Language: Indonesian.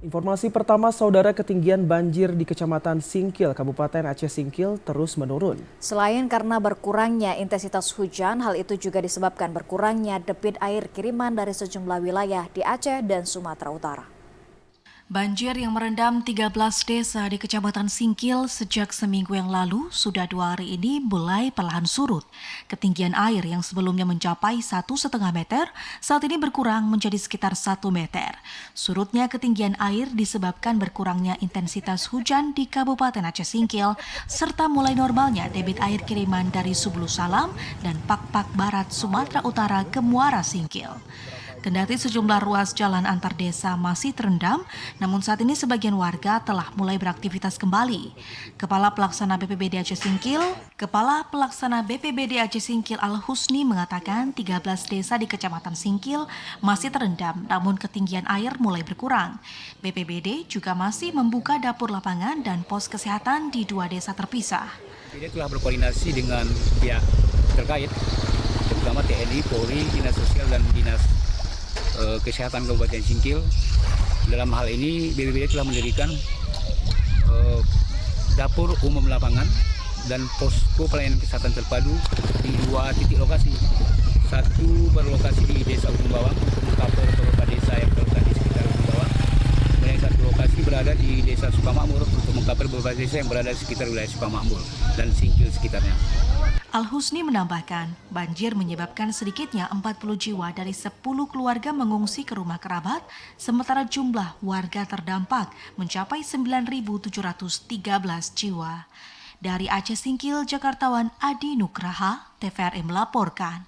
Informasi pertama, saudara, ketinggian banjir di Kecamatan Singkil, Kabupaten Aceh Singkil terus menurun. Selain karena berkurangnya intensitas hujan, hal itu juga disebabkan berkurangnya debit air kiriman dari sejumlah wilayah di Aceh dan Sumatera Utara. Banjir yang merendam 13 desa di Kecamatan Singkil sejak seminggu yang lalu sudah 2 hari ini mulai perlahan surut. Ketinggian air yang sebelumnya mencapai 1,5 meter saat ini berkurang menjadi sekitar 1 meter. Surutnya ketinggian air disebabkan berkurangnya intensitas hujan di Kabupaten Aceh Singkil serta mulai normalnya debit air kiriman dari Subulu Salam dan Pak-Pak Barat Sumatera Utara ke Muara Singkil. Kendati sejumlah ruas jalan antar desa masih terendam, namun saat ini sebagian warga telah mulai beraktivitas kembali. Kepala Pelaksana BPBD Aceh Singkil Al-Husni mengatakan 13 desa di Kecamatan Singkil masih terendam, namun ketinggian air mulai berkurang. BPBD juga masih membuka dapur lapangan dan pos kesehatan di 2 desa terpisah. Dia telah berkoordinasi dengan pihak terkait, terutama TNI, Polri, Dinas Sosial dan Dinas Kesehatan Kabupaten Singkil. Dalam hal ini BPBD telah mendirikan dapur umum lapangan dan posko pelayanan kesehatan terpadu di 2 titik lokasi. Satu berlokasi di Desa Ujung Bawang untuk mengcover beberapa desa yang terletak di sekitar Ujung Bawang. Kemudian satu lokasi berada di Desa Sukamakmur untuk mengcover beberapa desa yang berada di sekitar wilayah Sukamakmur dan Singkil sekitarnya. Al-Husni menambahkan, banjir menyebabkan sedikitnya 40 jiwa dari 10 keluarga mengungsi ke rumah kerabat, sementara jumlah warga terdampak mencapai 9.713 jiwa. Dari Aceh Singkil, Jakartawan Adi Nugraha, TVRI melaporkan.